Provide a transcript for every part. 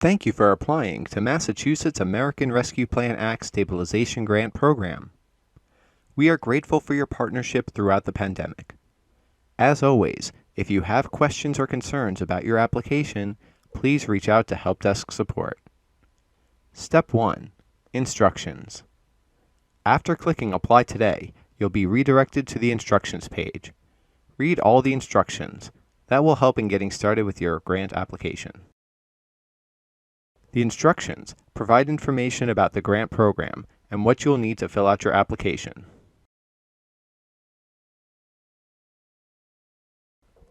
Thank you for applying to Massachusetts American Rescue Plan Act Stabilization Grant Program. We are grateful for your partnership throughout the pandemic. As always, if you have questions or concerns about your application, please reach out to Help Desk support. Step 1. Instructions. After clicking Apply Today, you'll be redirected to the instructions page. Read all the instructions. That will help in getting started with your grant application. The instructions provide information about the grant program and what you'll need to fill out your application.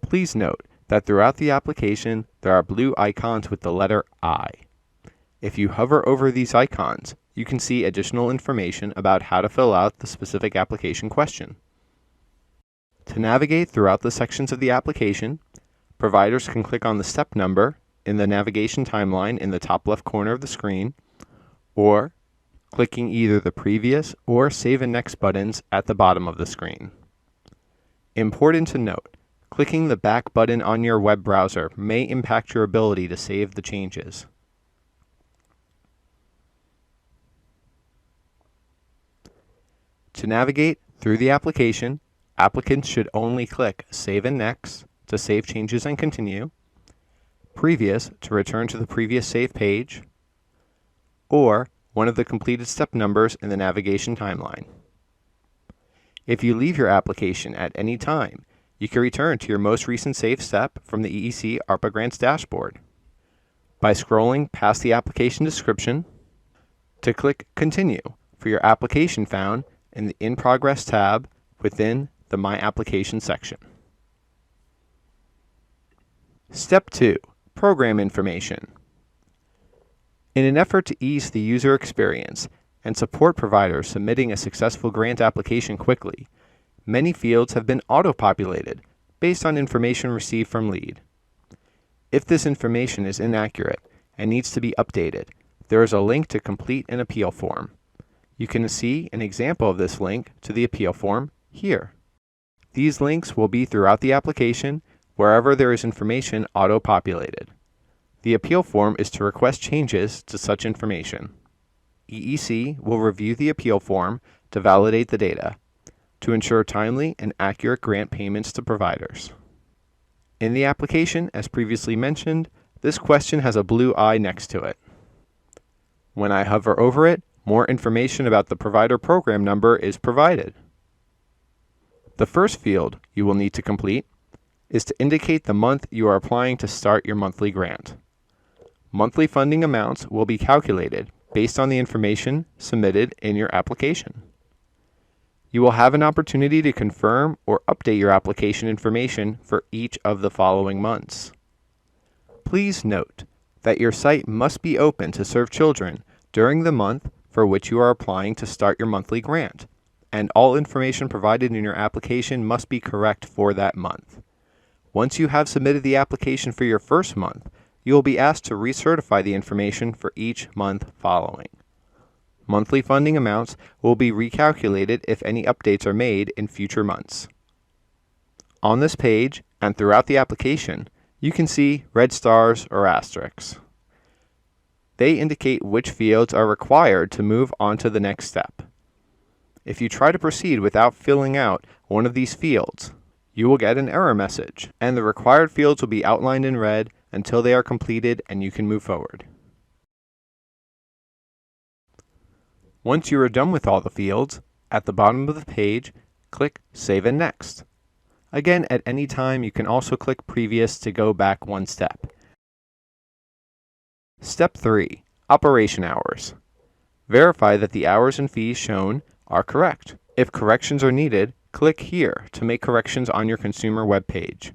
Please note that throughout the application, there are blue icons with the letter I. If you hover over these icons, you can see additional information about how to fill out the specific application question. To navigate throughout the sections of the application, providers can click on the step number in the navigation timeline in the top left corner of the screen, or clicking either the previous or Save and Next buttons at the bottom of the screen. Important to note, clicking the back button on your web browser may impact your ability to save the changes. To navigate through the application, applicants should only click Save and Next to save changes and continue, Previous to return to the previous save page, or one of the completed step numbers in the navigation timeline. If you leave your application at any time, you can return to your most recent save step from the EEC ARPA Grants dashboard by scrolling past the application description to click Continue for your application found in the In Progress tab within the My Application section. Step 2. Program information. In an effort to ease the user experience and support providers submitting a successful grant application quickly, many fields have been auto-populated based on information received from LEAD. If this information is inaccurate and needs to be updated, there is a link to complete an appeal form. You can see an example of this link to the appeal form here. These links will be throughout the application wherever there is information auto-populated. The appeal form is to request changes to such information. EEC will review the appeal form to validate the data, to ensure timely and accurate grant payments to providers. In the application, as previously mentioned, this question has a blue I next to it. When I hover over it, more information about the provider program number is provided. The first field you will need to complete is to indicate the month you are applying to start your monthly grant. Monthly funding amounts will be calculated based on the information submitted in your application. You will have an opportunity to confirm or update your application information for each of the following months. Please note that your site must be open to serve children during the month for which you are applying to start your monthly grant, and all information provided in your application must be correct for that month. Once you have submitted the application for your first month, you will be asked to recertify the information for each month following. Monthly funding amounts will be recalculated if any updates are made in future months. On this page, and throughout the application, you can see red stars or asterisks. They indicate which fields are required to move on to the next step. If you try to proceed without filling out one of these fields, you will get an error message, and the required fields will be outlined in red until they are completed and you can move forward. Once you are done with all the fields, at the bottom of the page, click Save and Next. Again, at any time, you can also click Previous to go back one step. Step 3. Operation hours. Verify that the hours and fees shown are correct. If corrections are needed, click here to make corrections on your consumer web page.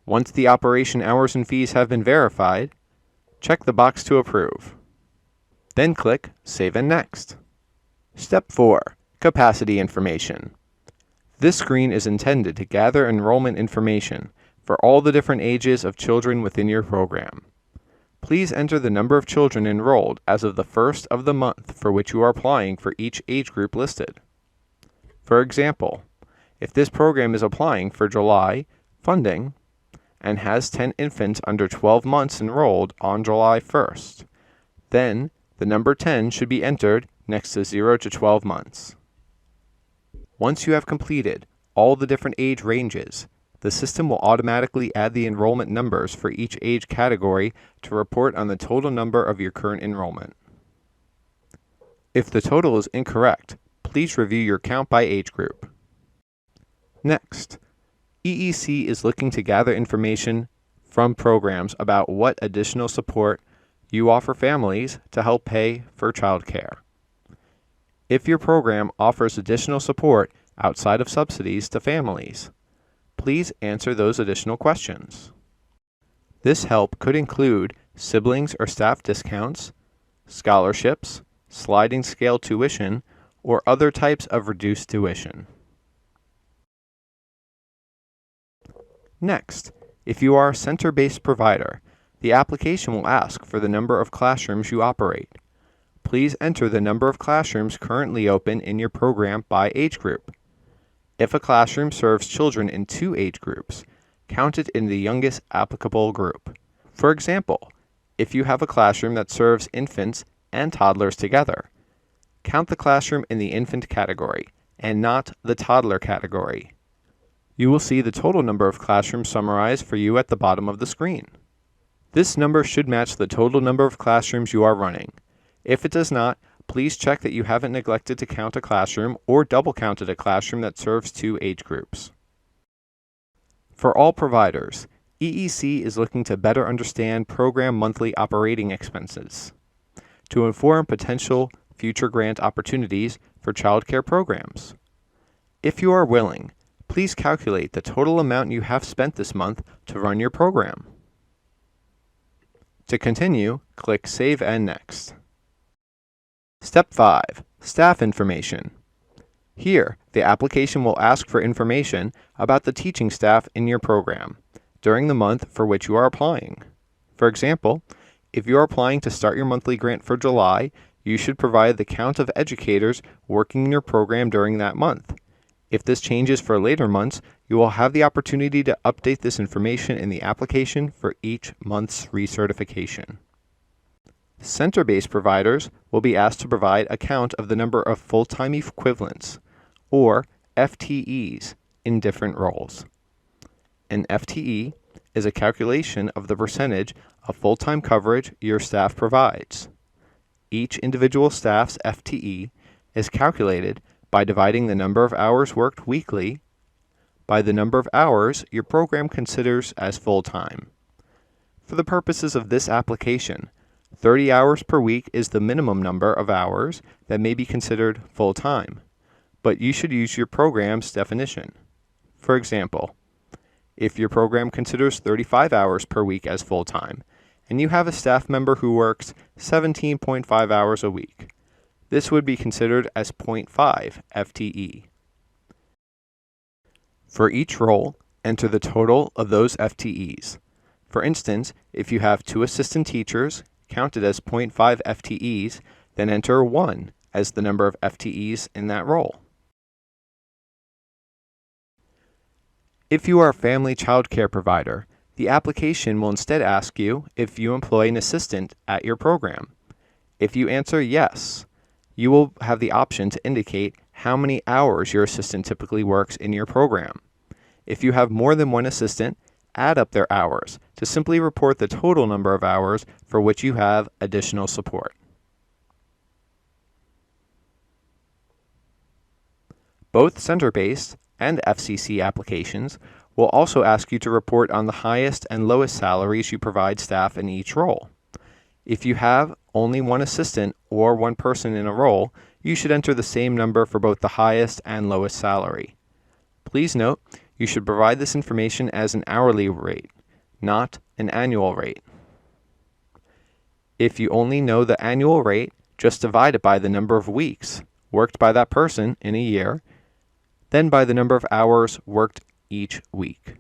Once the operation hours and fees have been verified, check the box to approve. Then click Save and Next. Step 4. Capacity information. This screen is intended to gather enrollment information for all the different ages of children within your program. Please enter the number of children enrolled as of the first of the month for which you are applying for each age group listed. For example, if this program is applying for July funding, and has 10 infants under 12 months enrolled on July 1st. Then, the number 10 should be entered next to 0 to 12 months. Once you have completed all the different age ranges, the system will automatically add the enrollment numbers for each age category to report on the total number of your current enrollment. If the total is incorrect, please review your count by age group. Next, EEC is looking to gather information from programs about what additional support you offer families to help pay for childcare. If your program offers additional support outside of subsidies to families, please answer those additional questions. This help could include siblings or staff discounts, scholarships, sliding scale tuition, or other types of reduced tuition. Next, if you are a center-based provider, the application will ask for the number of classrooms you operate. Please enter the number of classrooms currently open in your program by age group. If a classroom serves children in 2 age groups, count it in the youngest applicable group. For example, if you have a classroom that serves infants and toddlers together, count the classroom in the infant category and not the toddler category. You will see the total number of classrooms summarized for you at the bottom of the screen. This number should match the total number of classrooms you are running. If it does not, please check that you haven't neglected to count a classroom or double counted a classroom that serves 2 age groups. For all providers, EEC is looking to better understand program monthly operating expenses to inform potential future grant opportunities for childcare programs. If you are willing, please calculate the total amount you have spent this month to run your program. To continue, click Save and Next. Step 5. Staff information. Here, the application will ask for information about the teaching staff in your program during the month for which you are applying. For example, if you are applying to start your monthly grant for July, you should provide the count of educators working in your program during that month. If this changes for later months, you will have the opportunity to update this information in the application for each month's recertification. Center-based providers will be asked to provide a count of the number of full-time equivalents, or FTEs, in different roles. An FTE is a calculation of the percentage of full-time coverage your staff provides. Each individual staff's FTE is calculated by dividing the number of hours worked weekly by the number of hours your program considers as full-time. For the purposes of this application, 30 hours per week is the minimum number of hours that may be considered full-time, but you should use your program's definition. For example, if your program considers 35 hours per week as full-time, and you have a staff member who works 17.5 hours a week, this would be considered as 0.5 FTE. For each role, enter the total of those FTEs. For instance, if you have 2 assistant teachers, counted as 0.5 FTEs, then enter 1 as the number of FTEs in that role. If you are a family child care provider, the application will instead ask you if you employ an assistant at your program. If you answer yes, you will have the option to indicate how many hours your assistant typically works in your program. If you have more than 1 assistant, add up their hours to simply report the total number of hours for which you have additional support. Both center-based and FCC applications will also ask you to report on the highest and lowest salaries you provide staff in each role. If you have only 1 assistant or 1 person in a role, you should enter the same number for both the highest and lowest salary. Please note, you should provide this information as an hourly rate, not an annual rate. If you only know the annual rate, just divide it by the number of weeks worked by that person in a year, then by the number of hours worked each week.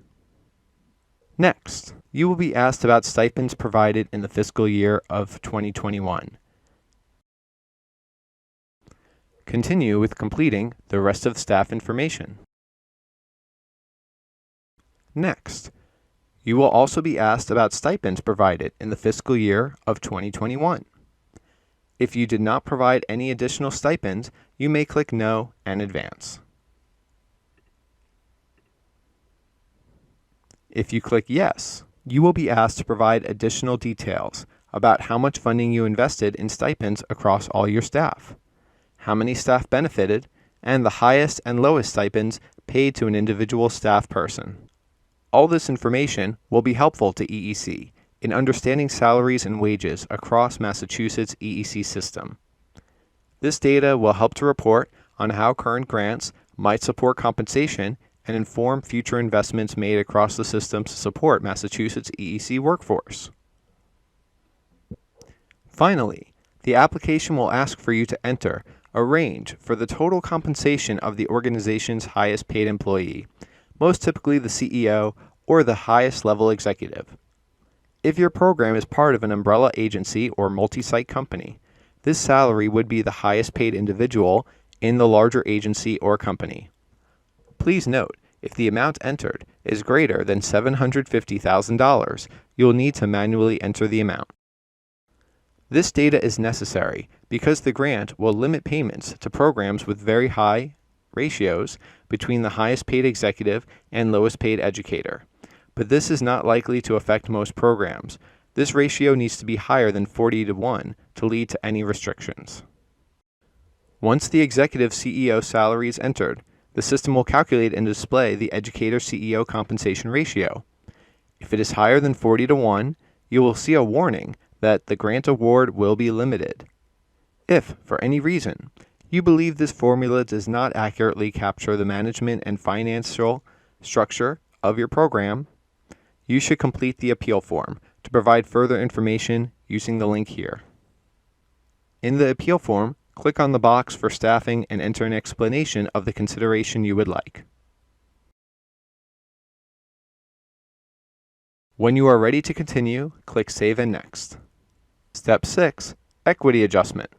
Next, you will be asked about stipends provided in the fiscal year of 2021. Continue with completing the rest of the staff information. Next, You will also be asked about stipends provided in the fiscal year of 2021. If you did not provide any additional stipends, you may click No and advance. If you click Yes, you will be asked to provide additional details about how much funding you invested in stipends across all your staff, how many staff benefited, and the highest and lowest stipends paid to an individual staff person. All this information will be helpful to EEC in understanding salaries and wages across Massachusetts' EEC system. This data will help to report on how current grants might support compensation and inform future investments made across the system to support Massachusetts' EEC workforce. Finally, the application will ask for you to enter a range for the total compensation of the organization's highest paid employee, most typically the CEO or the highest level executive. If your program is part of an umbrella agency or multi-site company, this salary would be the highest paid individual in the larger agency or company. Please note, if the amount entered is greater than $750,000, you'll need to manually enter the amount. This data is necessary because the grant will limit payments to programs with very high ratios between the highest paid executive and lowest paid educator. But this is not likely to affect most programs. This ratio needs to be higher than 40:1 to lead to any restrictions. Once the executive CEO salary is entered, the system will calculate and display the educator CEO compensation ratio. If it is higher than 40:1, you will see a warning that the grant award will be limited. If, for any reason, you believe this formula does not accurately capture the management and financial structure of your program, you should complete the appeal form to provide further information using the link here. In the appeal form, click on the box for staffing and enter an explanation of the consideration you would like. When you are ready to continue, click Save and Next. Step 6, Equity Adjustment.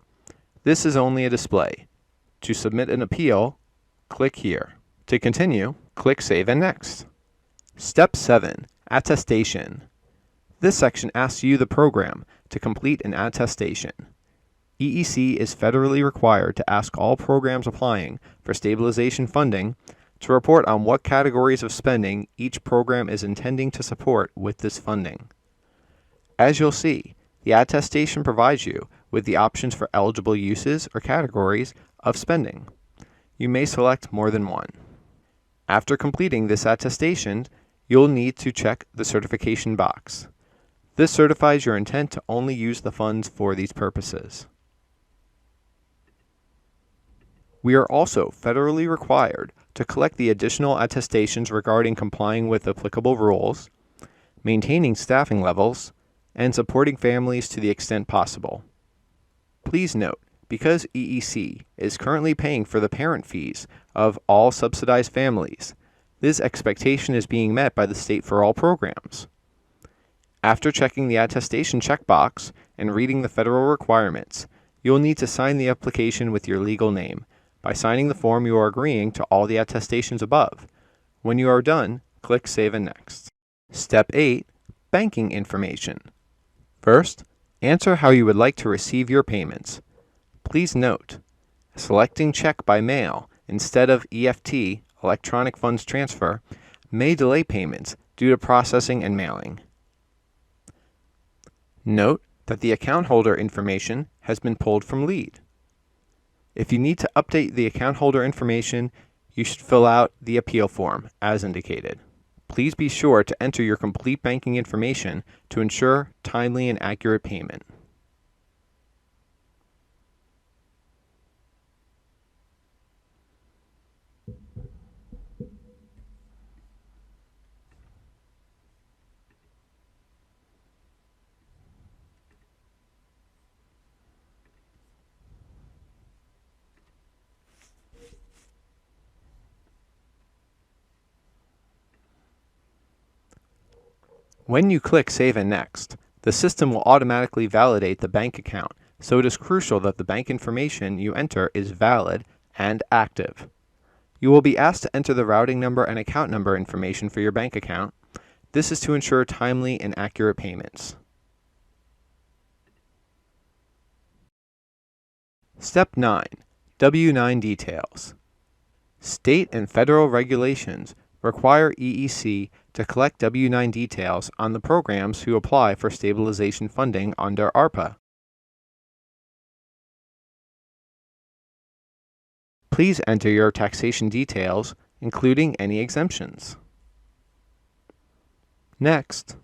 This is only a display. To submit an appeal, click here. To continue, click Save and Next. Step 7, Attestation. This section asks you, the program, to complete an attestation. EEC is federally required to ask all programs applying for stabilization funding to report on what categories of spending each program is intending to support with this funding. As you'll see, the attestation provides you with the options for eligible uses or categories of spending. You may select more than one. After completing this attestation, you'll need to check the certification box. This certifies your intent to only use the funds for these purposes. We are also federally required to collect the additional attestations regarding complying with applicable rules, maintaining staffing levels, and supporting families to the extent possible. Please note, because EEC is currently paying for the parent fees of all subsidized families, this expectation is being met by the state for all programs. After checking the attestation checkbox and reading the federal requirements, you'll need to sign the application with your legal name. By signing the form, you are agreeing to all the attestations above. When you are done, click Save and Next. Step 8, Banking Information. First, answer how you would like to receive your payments. Please note, selecting check by mail instead of EFT, electronic funds transfer, may delay payments due to processing and mailing. Note that the account holder information has been pulled from LEAD. If you need to update the account holder information, you should fill out the appeal form as indicated. Please be sure to enter your complete banking information to ensure timely and accurate payment. When you click Save and Next, the system will automatically validate the bank account, so it is crucial that the bank information you enter is valid and active. You will be asked to enter the routing number and account number information for your bank account. This is to ensure timely and accurate payments. Step 9. W-9 details. State and federal regulations require EEC to collect W-9 details on the programs who apply for stabilization funding under ARPA. Please enter your taxation details, including any exemptions. Next,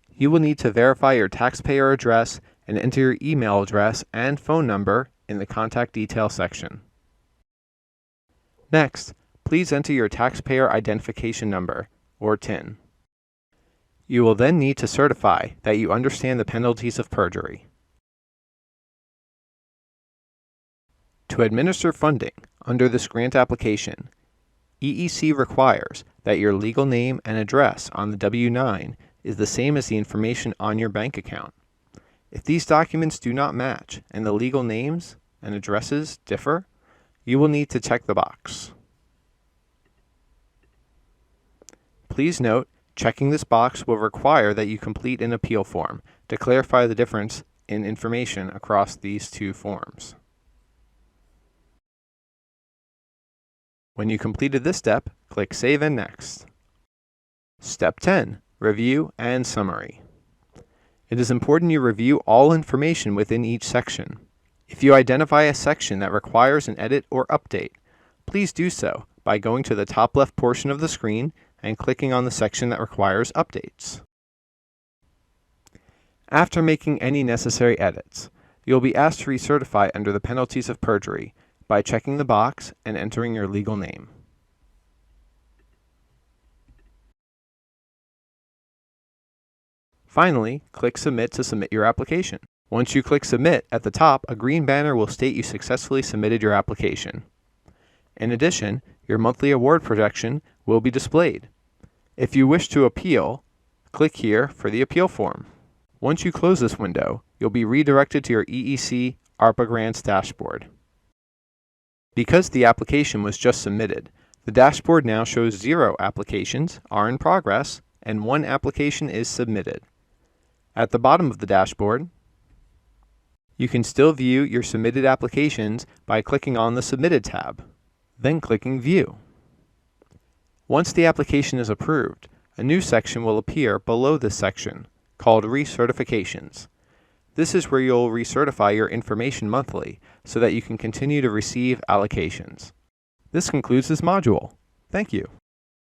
you will need to verify your taxpayer address and enter your email address and phone number in the Contact Details section. Next, please enter your Taxpayer Identification Number, or TIN. You will then need to certify that you understand the penalties of perjury. To administer funding under this grant application, EEC requires that your legal name and address on the W-9 is the same as the information on your bank account. If these documents do not match and the legal names and addresses differ, you will need to check the box. Please note, checking this box will require that you complete an appeal form to clarify the difference in information across these two forms. When you completed this step, click Save and Next. Step 10. Review and Summary. It is important you review all information within each section. If you identify a section that requires an edit or update, please do so by going to the top left portion of the screen and clicking on the section that requires updates. After making any necessary edits, you'll be asked to recertify under the penalties of perjury by checking the box and entering your legal name. Finally, click Submit to submit your application. Once you click Submit, at the top, a green banner will state you successfully submitted your application. In addition, your monthly award projection will be displayed. If you wish to appeal, click here for the appeal form. Once you close this window, you'll be redirected to your EEC ARPA Grants dashboard. Because the application was just submitted, the dashboard now shows 0 applications are in progress and 1 application is submitted. At the bottom of the dashboard, you can still view your submitted applications by clicking on the Submitted tab, then clicking View. Once the application is approved, a new section will appear below this section called Recertifications. This is where you'll recertify your information monthly so that you can continue to receive allocations. This concludes this module. Thank you.